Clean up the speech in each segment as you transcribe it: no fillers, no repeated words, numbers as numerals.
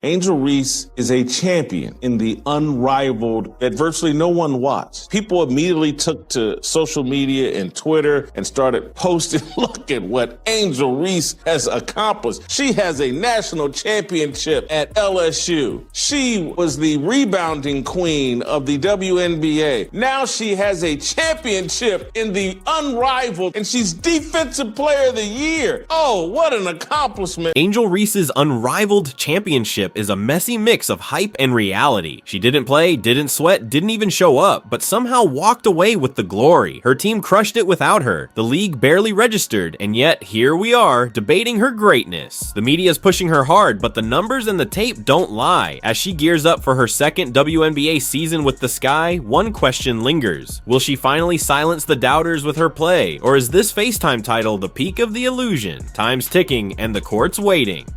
Angel Reese is a champion in the unrivaled that virtually no one watched. People immediately took to social media and Twitter and started posting, look at what Angel Reese has accomplished. She has a national championship at LSU. She was the rebounding queen of the WNBA. Now she has a championship in the unrivaled, and she's Defensive Player of the Year. Oh, what an accomplishment. Angel Reese's unrivaled championship is a messy mix of hype and reality. She didn't play, didn't sweat, didn't even show up, but somehow walked away with the glory. Her team crushed it without her. The league barely registered, and yet here we are, debating her greatness. The media's pushing her hard, but the numbers and the tape don't lie. As she gears up for her second WNBA season with the Sky, one question lingers. Will she finally silence the doubters with her play, or is this FaceTime title the peak of the illusion? Time's ticking, and the court's waiting.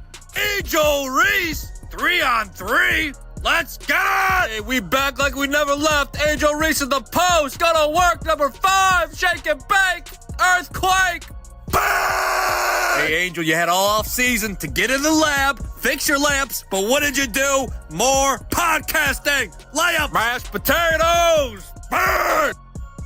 Angel Reese! 3-on-3? Let's get it! Hey, we back like we never left. Angel Reese in the post. Gonna work number 5. Shake and bake. Earthquake. Bang! Hey, Angel, you had all off season to get in the lab, fix your lamps, but what did you do? More podcasting. Layup. Mashed potatoes. Bang!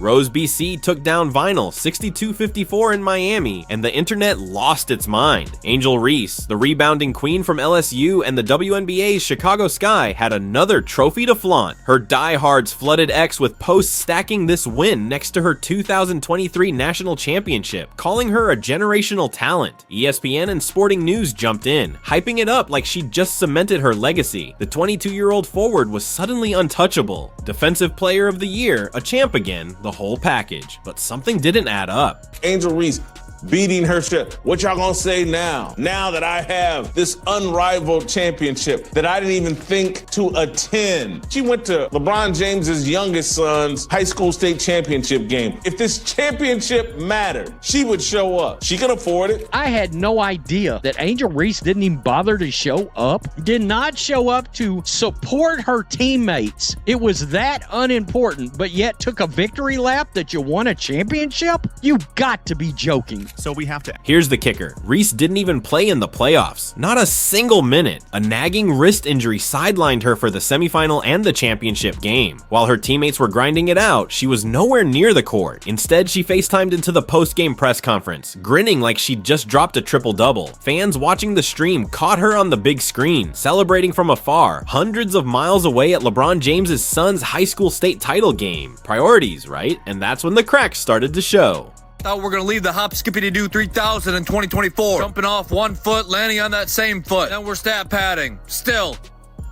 Rose BC took down Vinyl 62-54 in Miami, and the internet lost its mind. Angel Reese, the rebounding queen from LSU and the WNBA's Chicago Sky, had another trophy to flaunt. Her diehards flooded X with posts stacking this win next to her 2023 national championship, calling her a generational talent. ESPN and Sporting News jumped in, hyping it up like she'd just cemented her legacy. The 22-year-old forward was suddenly untouchable. Defensive Player of the Year, a champ again, the whole package, but something didn't add up. Angel Reese beating her ship. What y'all gonna say now? Now that I have this unrivaled championship that I didn't even think to attend. She went to LeBron James's youngest son's high school state championship game. If this championship mattered, she would show up. She can afford it. I had no idea that Angel Reese didn't even bother to show up. Did not show up to support her teammates. It was that unimportant, but yet took a victory lap that you won a championship? You got to be joking. So we have to. Here's the kicker. Reese didn't even play in the playoffs. Not a single minute. A nagging wrist injury sidelined her for the semifinal and the championship game. While her teammates were grinding it out, she was nowhere near the court. Instead, she FaceTimed into the post-game press conference, grinning like she'd just dropped a triple-double. Fans watching the stream caught her on the big screen, celebrating from afar, hundreds of miles away at LeBron James's son's high school state title game. Priorities, right? And that's when the cracks started to show. Thought we're gonna leave the hop skippity doo 3000 in 2024. Jumping off one foot, landing on that same foot. Then we're stat padding. Still,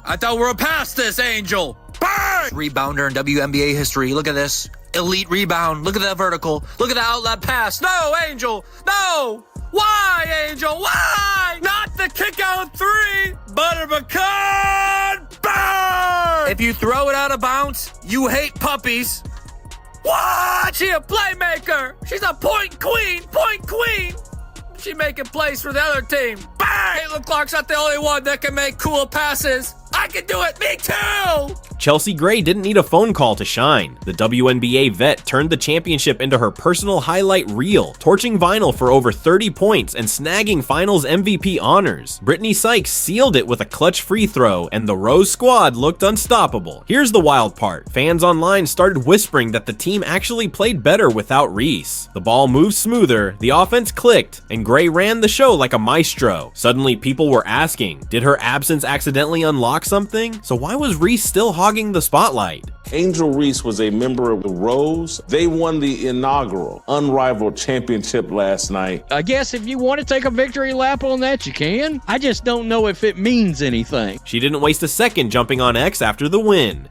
I thought we were past this, Angel. Bang! Rebounder in WNBA history. Look at this. Elite rebound. Look at that vertical. Look at the outlet pass. No, Angel. No. Why, Angel? Why? Not the kick out 3. Butter pecan. Bang! If you throw it out of bounds, you hate puppies. What? She a playmaker. She's a point queen. Point queen. She making plays for the other team. Bang! Caitlin Clark's not the only one that can make cool passes. I can do it. Me too. Chelsea Gray didn't need a phone call to shine. The WNBA vet turned the championship into her personal highlight reel, torching Vinyl for over 30 points and snagging finals MVP honors. Brittany Sykes sealed it with a clutch free throw, and the Rose squad looked unstoppable. Here's the wild part. Fans online started whispering that the team actually played better without Reese. The ball moved smoother, the offense clicked, and Gray ran the show like a maestro. Suddenly people were asking, did her absence accidentally unlock something? So why was Reese still hogging the spotlight? Angel Reese was a member of the Rose. They won the inaugural unrivaled championship last night. I guess if you want to take a victory lap on that, you can. I just don't know if it means anything. She didn't waste a second jumping on X after the win.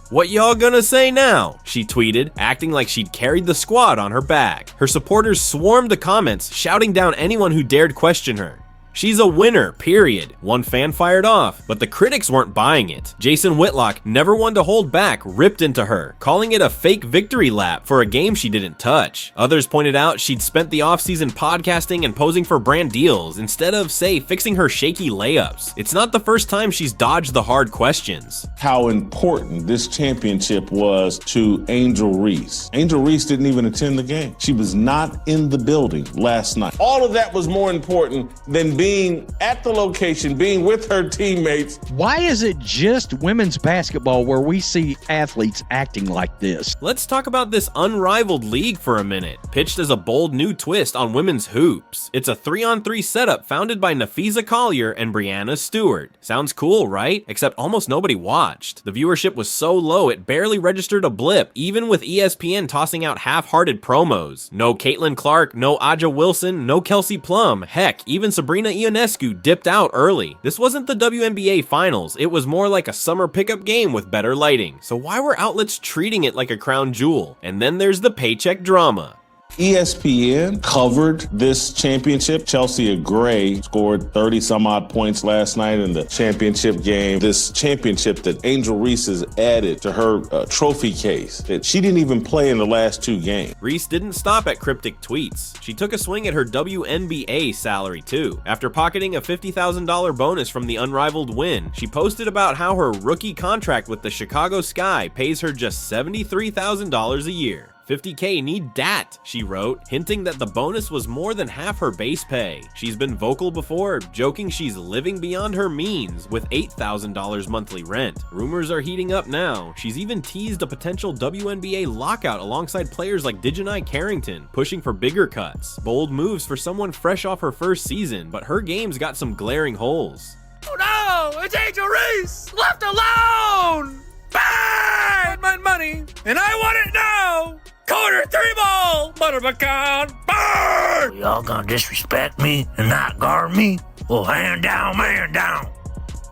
"What y'all gonna say now?" she tweeted, acting like she'd carried the squad on her back. Her supporters swarmed the comments, shouting down anyone who dared question her. She's a winner, period. One fan fired off, but the critics weren't buying it. Jason Whitlock, never one to hold back, ripped into her, calling it a fake victory lap for a game she didn't touch. Others pointed out she'd spent the offseason podcasting and posing for brand deals instead of, say, fixing her shaky layups. It's not the first time she's dodged the hard questions. How important this championship was to Angel Reese. Angel Reese didn't even attend the game. She was not in the building last night. All of that was more important than being at the location, being with her teammates. Why is it just women's basketball where we see athletes acting like this? Let's talk about this unrivaled league for a minute. Pitched as a bold new twist on women's hoops. It's a 3-on-3 setup founded by Nafisa Collier and Brianna Stewart. Sounds cool, right? Except almost nobody watched. The viewership was so low it barely registered a blip, even with ESPN tossing out half-hearted promos. No Caitlin Clark, no Aja Wilson, no Kelsey Plum. Heck, even Sabrina Ionescu dipped out early. This wasn't the WNBA finals, it was more like a summer pickup game with better lighting. So why were outlets treating it like a crown jewel? And then there's the paycheck drama. ESPN covered this championship. Chelsea Gray scored 30 some odd points last night in the championship game. This championship that Angel Reese has added to her trophy case that she didn't even play in the last 2 games. Reese didn't stop at cryptic tweets. She took a swing at her WNBA salary too. After pocketing a $50,000 bonus from the unrivaled win, she posted about how her rookie contract with the Chicago Sky pays her just $73,000 a year. $50K need dat, she wrote, hinting that the bonus was more than half her base pay. She's been vocal before, joking she's living beyond her means with $8,000 monthly rent. Rumors are heating up now. She's even teased a potential WNBA lockout alongside players like Dejanai Carrington, pushing for bigger cuts. Bold moves for someone fresh off her first season, but her game's got some glaring holes. Oh no! It's Angel Reese! Left alone! Bang! My money, and I want it now! Quarter 3 ball! Butter pecan! Burn! Y'all gonna disrespect me and not guard me? Well, hand down, man down.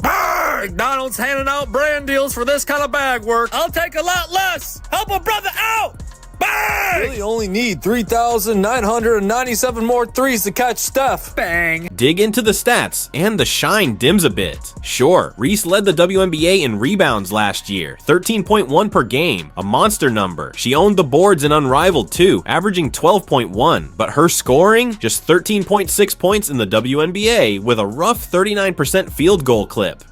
Burn! McDonald's handing out brand deals for this kind of bag work. I'll take a lot less. Help a brother out! Bang! Really only need 3,997 more threes to catch Steph. Bang! Dig into the stats, and the shine dims a bit. Sure, Reese led the WNBA in rebounds last year, 13.1 per game, a monster number. She owned the boards in Unrivaled too, averaging 12.1, but her scoring, just 13.6 points in the WNBA with a rough 39% field goal clip.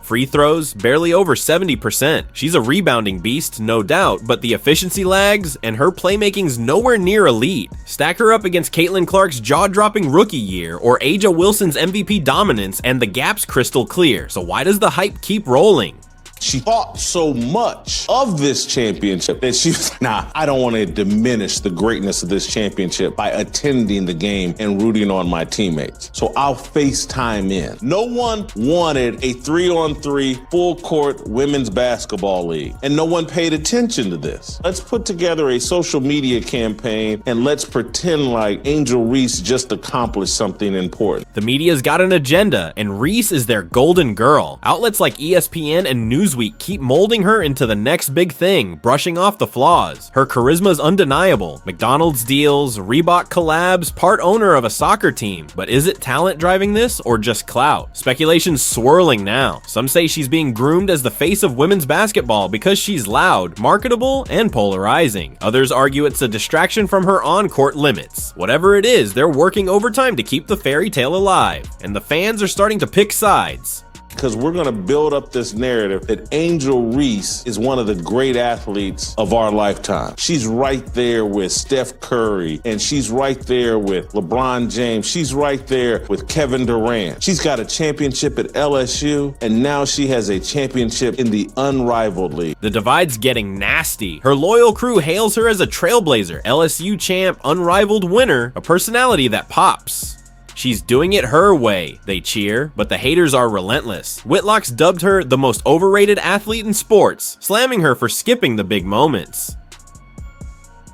Free throws, barely over 70%. She's a rebounding beast, no doubt, but the efficiency lags, and her playmaking's nowhere near elite. Stack her up against Caitlin Clark's jaw-dropping rookie year, or Aja Wilson's MVP dominance, and the gap's crystal clear. So why does the hype keep rolling? She thought so much of this championship that she was like, nah, I don't want to diminish the greatness of this championship by attending the game and rooting on my teammates. So I'll FaceTime in. No one wanted a 3-on-3 full court women's basketball league, and no one paid attention to this. Let's put together a social media campaign and let's pretend like Angel Reese just accomplished something important. The media's got an agenda, and Reese is their golden girl. Outlets like ESPN and Newsweek keep molding her into the next big thing, brushing off the flaws. Her charisma's undeniable. McDonald's deals, Reebok collabs, part owner of a soccer team. But is it talent driving this, or just clout? Speculation's swirling now. Some say she's being groomed as the face of women's basketball because she's loud, marketable, and polarizing. Others argue it's a distraction from her on-court limits. Whatever it is, they're working overtime to keep the fairy tale alive. And the fans are starting to pick sides. Because we're going to build up this narrative that Angel Reese is one of the great athletes of our lifetime. She's right there with Steph Curry, and she's right there with LeBron James. She's right there with Kevin Durant. She's got a championship at LSU, and now she has a championship in the unrivaled league. The divide's getting nasty. Her loyal crew hails her as a trailblazer, LSU champ, unrivaled winner, a personality that pops. She's doing it her way, they cheer, but the haters are relentless. Whitlock's dubbed her the most overrated athlete in sports, slamming her for skipping the big moments.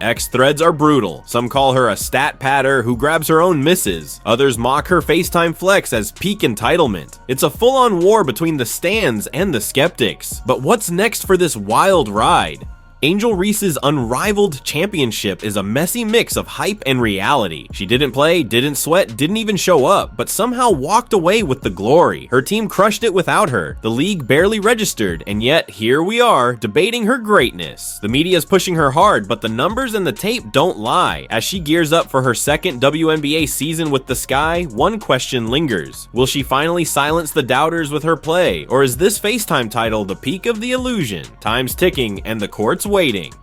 X threads are brutal. Some call her a stat patter who grabs her own misses. Others mock her FaceTime flex as peak entitlement. It's a full-on war between the stans and the skeptics. But what's next for this wild ride? Angel Reese's unrivaled championship is a messy mix of hype and reality. She didn't play, didn't sweat, didn't even show up, but somehow walked away with the glory. Her team crushed it without her. The league barely registered, and yet here we are, debating her greatness. The media's pushing her hard, but the numbers and the tape don't lie. As she gears up for her second WNBA season with the Sky, one question lingers. Will she finally silence the doubters with her play, or is this FaceTime title the peak of the illusion? Time's ticking, and the court's waiting.